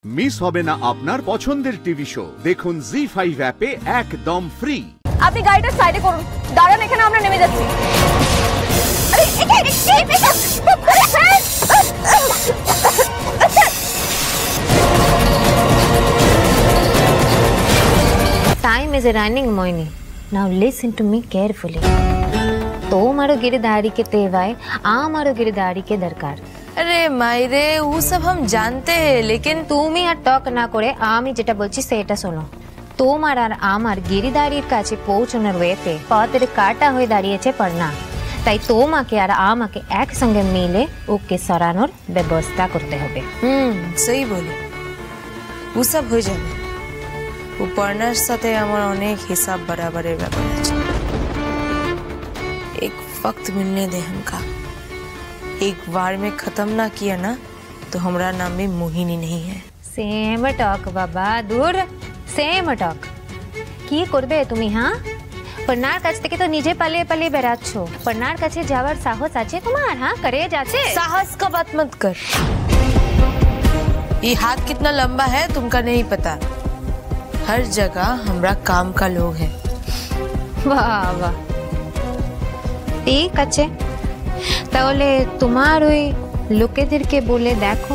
Miss হবে না আপনার পছন্দের টিভি শো দেখুন জি5 অ্যাপে একদম ফ্রি। আপনি গাড়িটা সাইডে করুন, দাঁড়ান এখানে, আমরা নেমে যাচ্ছি। Time is running, Moini. Now listen to me carefully. तो मारो गिरदारी के तेवाय आ मारो गिरदारी के दरकार। अरे मायरे वो सब हम जानते हैं, लेकिन তুমি আর টক না করে আমি যেটা বলছি সেটা শোনো। তোমার আর আমার গিরিদারির কাছে পৌঁছানোর ওয়েতে পথের কাটা হয়ে দাঁড়িয়েছে পড়না, তাই তোমাকে আর আমাকে একসঙ্গে মিলে ওকে সরানোর ব্যবস্থা করতে হবে। सही बोले, वो सब हो जाবে। वो পার্টনার সাথে আমার অনেক হিসাব बराबरेর ব্যাপার আছে। एक वक्त मिलने दे हमका, एक बार में खत्म ना किया ना तो हमारा नाम भी मोहिनी नहीं है। सेम टॉक बाबा, दूर सेम टॉक। কি করবে তুমি? হ্যাঁ, পড়নার কাছ থেকে তো নিজে পালিয়ে পালিয়ে বেরাচ্ছ। পড়নার কাছে যাওয়ার সাহস আছে তোমার? হ্যাঁ, करेज আছে? साहस का बात मत कर। ये हाथ कितना लंबा है तुमका नहीं पता। हर जगह हमरा काम का लोग है। वाह वाह, ঠিক আছে, তাহলে তোমার ওই লোকেদেরকে বলে দেখো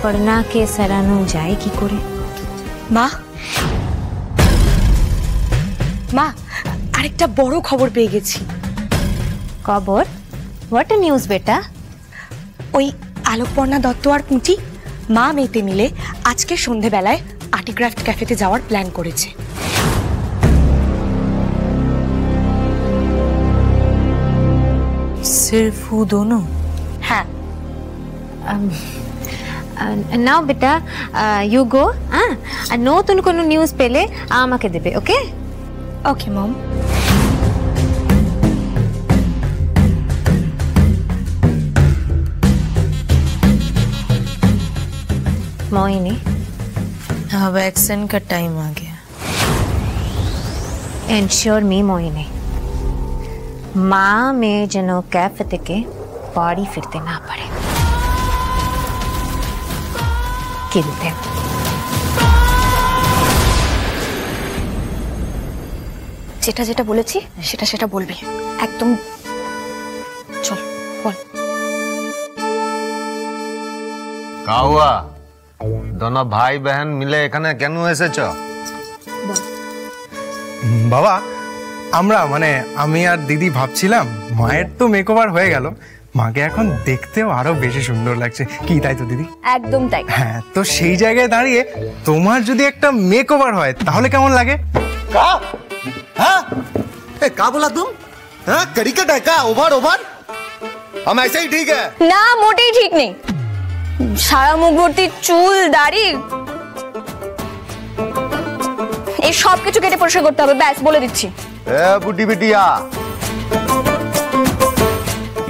পড়নাকে সরানো যায় কি করে। মা, মা, আরেকটা বড় খবর পেয়ে গেছি। খবর? হোয়াট এ নিউজ বেটা? ওই আলোকপর্ণা দত্ত আর পুঁটি মা মেয়েতে মিলে আজকে সন্ধেবেলায় আর্টিক্রাফট ক্যাফেতে যাওয়ার প্ল্যান করেছে। सिर्फ वो दोनों? হ্যাঁ। নাও বেটা, ইউ গো। আর নতুন কোনো নিউজ পেলে আমাকে দেবে, ওকে? ওকে মম। मोहिनी, अब एक्शन का टाइम आ गया। एंश्योर मी मोहिनी, माँ में जनो कैफे থেকে বাড়ি ফিরতে না পারে। কিনতে যেটা যেটা বলেছি সেটা সেটা বলবি একদম। চল বল। का हुआ? दोनों भाई बहन मिले এখানে কেন এসেছো? বাবা, আমরা মানে আমি আর দিদি ভাবছিলাম মায়ের তো মেকওভার হয়ে গেল, মাকে এখন দেখতেও আরো বেশি সুন্দর লাগছে, কি তাই তো দিদি? একদম তাই। হ্যাঁ, তো সেই জায়গায় দাঁড়িয়ে তোমার যদি একটা মেকওভার হয় তাহলে কেমন লাগে? का? हाँ? का बोला तुम? हाँ, क्रिकेट है का? Over over? हम ऐसे ही ठीक है। না, মোটেই ঠিক নেই। সারা মুখ ভর্তি চুল, দাড়ি, এই সব কিছু কেটে পরিষ্কার করতে হবে, ব্যাস বলে দিচ্ছি। ए बुड्ढी बिटिया,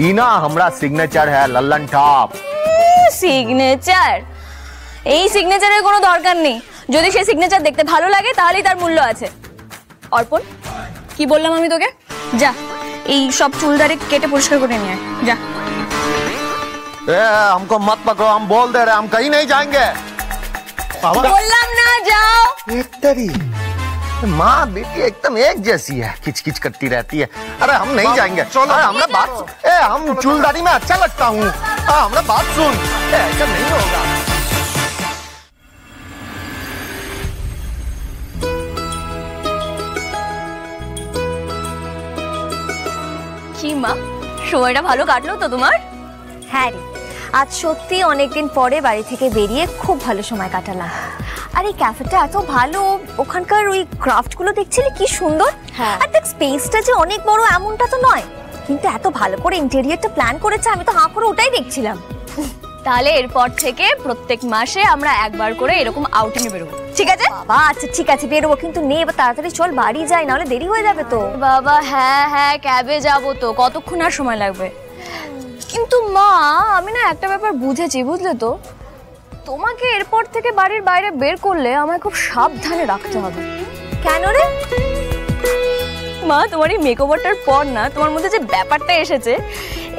इना हमरा सिग्नेचर है लल्लन टॉप। সিগনেচার? এই সিগনেচারের কোনো দরকার নেই। যদি সেই সিগনেচার দেখতে ভালো লাগে তাহলেই তার মূল্য আছে। অর্পণ, কি বললাম আমি তোকে? যা এই সব চুলদারি কেটে পরিষ্কার করে নিয়ে আয়, যা। ए हमको मत पकड़ो, हम बोल दे रहे हम कहीं नहीं जाएंगे। বললাম না যাও। तेरी माँ बेटी एकदम एक जैसी है, किचकिच करती रहती है। अरे हम नहीं जाएंगे। अरे हमने बात, ए हम चूलदारी में अच्छा लगता हूँ, हमने बात सुन। ऐसा नहीं होगा। কি মা, সময়টা ভালো কাটলো তো তোমার? হ্যাঁ রে, আজ সত্যি অনেকদিন পরে বাড়ি থেকে বেরিয়ে খুব ভালো সময় কাটালাম। আর এই ক্যাফেটা এত ভালো, ওখানকার ওই ক্রাফটগুলো দেখছিলি কি সুন্দর। আর দেখ, স্পেসটা যে অনেক বড় এমনটা তো নয়, কিন্তু এত ভালো করে ইন্টেরিয়রটা প্ল্যান করেছে, আমি তো হাঁ করে ওটাই দেখছিলাম। তাহলে এরপর থেকে প্রত্যেক মাসে আমরা একবার করে এরকম আউটিং এ বেরোবো, ঠিক আছে? বাবা আচ্ছা ঠিক আছে, বেরোবো, কিন্তু নে এবার তাড়াতাড়ি চল, বাড়ি যাই, নাহলে দেরি হয়ে যাবে তো। বাবা হ্যাঁ হ্যাঁ, ক্যাবে যাবো তো, কতক্ষণ আর সময় লাগবে? কিন্তু মা, আমি না একটা ব্যাপার বুঝেছি, বুঝলে তো, তোমাকে এরপর থেকে বাড়ির বাইরে বের করলে আমায় খুব সাবধানে রাখতে হবে। কেন রে? মা, তোমার এই মেকওভারটার পর না তোমার মধ্যে যে ব্যাপারটা এসেছে,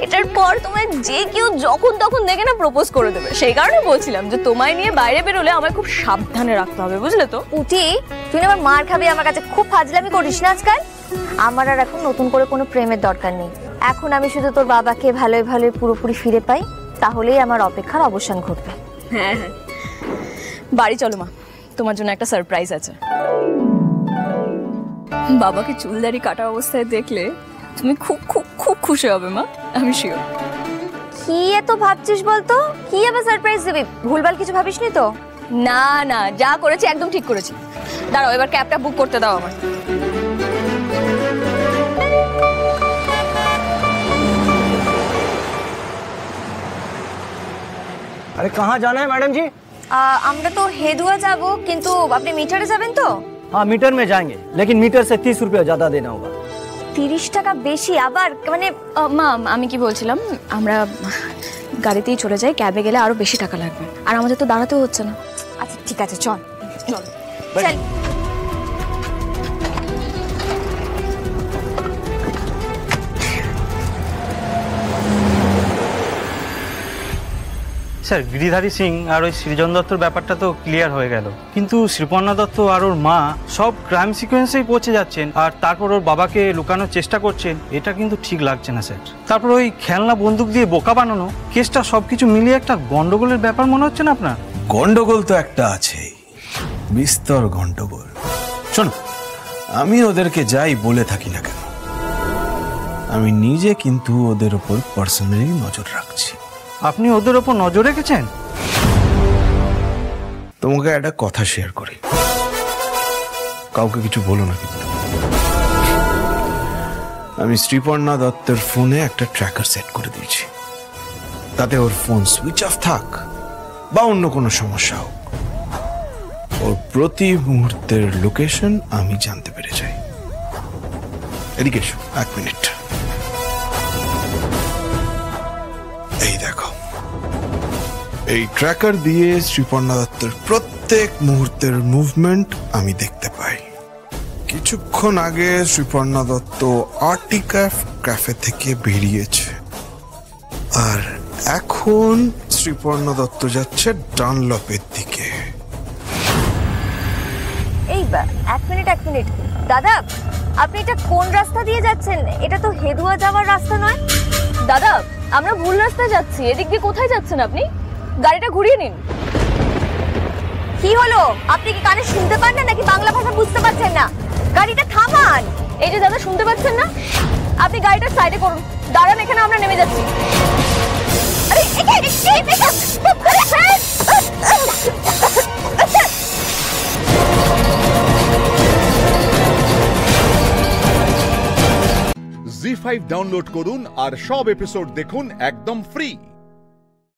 এটার পর তোমায় যে কেউ যখন তখন দেখে না প্রপোজ করে দেবে। সেই কারণে বলছিলাম যে তোমায় নিয়ে বাইরে বেরোলে আমায় খুব সাবধানে রাখতে হবে, বুঝলে তো? উঠি, তুই না আবার মার খাবি আমার কাছে, খুব ফাজলামি করিস না আজকাল। আমার আর এখন নতুন করে কোনো প্রেমের দরকার নেই। এখন আমি শুধু তোর বাবাকে ভালোই ভালোই পুরোপুরি ফিরে পাই, তাহলেই আমার অপেক্ষার অবসান ঘটবে। হ্যাঁ হ্যাঁ, বাড়ি চলো মা, তোমার জন্য একটা সারপ্রাইজ আছে। বাবাকে চুলদারি কাটা অবস্থায় দেখলে তুমি খুব খুব খুব খুশি হবে মা, আমি শিওর। কি এত ভাবছিস বলতো? কি আবার সারপ্রাইজ দিবি? ভুলভাল কিছু ভাবিসনি তো? না না, যা করেছি একদম ঠিক করেছি। দাঁড়াও, এবার ক্যাবটা বুক করতে দাও আমার। अरे कहाँ जाना है मैडम जी? আমরা তো হেদুয়া যাব, কিন্তু আপনি মিটারে যাবেন তো? हाँ मीटर में जाएंगे, लेकिन मीटर से 30 रुपया ज्यादा देना होगा। 30 টাকা বেশি আবার? মানে মা, আমি কি বলছিলাম, আমরা গাড়িতেই চলে যাই, ক্যাবে গেলে আরো বেশি টাকা লাগবে, আর আমাদের তো দাঁড়াতেও হচ্ছে না। আচ্ছা ঠিক আছে, চল চল চল। স্যার, গিরিধারী সিং আর ওই সৃজন দত্তর ব্যাপারটা তো ক্লিয়ার হয়ে গেল, কিন্তু শ্রীপর্ণা দত্ত আর ওর মা সব ক্রাইম সিকোয়েন্সেই পৌঁছে যাচ্ছেন, আর তারপর ওর বাবাকে লুকানোর চেষ্টা করছেন। এটা কিন্তু ঠিক লাগছে না স্যার। তারপর ওই খেলনা বন্দুক দিয়ে বোকা বানানো কেসটা, সবকিছু মিলিয়ে একটা গন্ডগোলের ব্যাপার মনে হচ্ছে না আপনার? গন্ডগোল তো একটা আছেই, বিস্তর গন্ডগোল। শোনো, আমি ওদেরকে যাই বলে থাকি না কেন, আমি নিজে কিন্তু ওদের ওপর পার্সোনালি নজর রাখছি। আপনি ওদের ওপর নজর রেখেছেন? তোমাকে একটা কথা শেয়ার করি, কাউকে কিছু বলো না কিন্তু। আমি শ্রীপর্ণা দত্তের ফোনে একটা ট্র্যাকার সেট করে দিয়েছি, তাতে ওর ফোন সুইচ অফ থাক বা অন্য কোনো সমস্যা হোক, ওর প্রতি মুহূর্তের লোকেশন আমি জানতে পেরে যাই। এদিকে এসো, 1 মিনিট। এই দেখো, এই ট্র্যাকার দিয়ে শ্রীপর্ণা দত্তের প্রত্যেক মুহূর্তের মুভমেন্ট আমি দেখতে পাই। কিছুক্ষণ আগে শ্রীপর্ণা দত্ত আর্টিক্যাফ ক্যাফে থেকে বেরিয়েছে, আর এখন শ্রীপর্ণা দত্ত যাচ্ছে ডানলপের দিকে। এই 1 মিনিট দাদা, আপনি এটা কোন রাস্তা দিয়ে যাচ্ছেন? এটা তো হেদুয়া যাওয়ার রাস্তা নয়। দাদা, আমরা ভুল রাস্তায় যাচ্ছি। এদিক দিয়ে কোথায় যাচ্ছেন আপনি? গাড়িটা ঘুরিয়ে নিন। কি হলো? আপনি কি কানে শুনতে পান না, নাকি বাংলা ভাষা বুঝতে পারছেন না? গাড়িটা থামান। এই যে দাদা, শুনতে পাচ্ছেন না? আপনি গাড়িটা সাইডে করুন, দাঁড়ান, এখানে আমরা নেমে যাচ্ছি। জি5 ডাউনলোড করুন আর সব এপিসোড দেখুন একদম ফ্রি।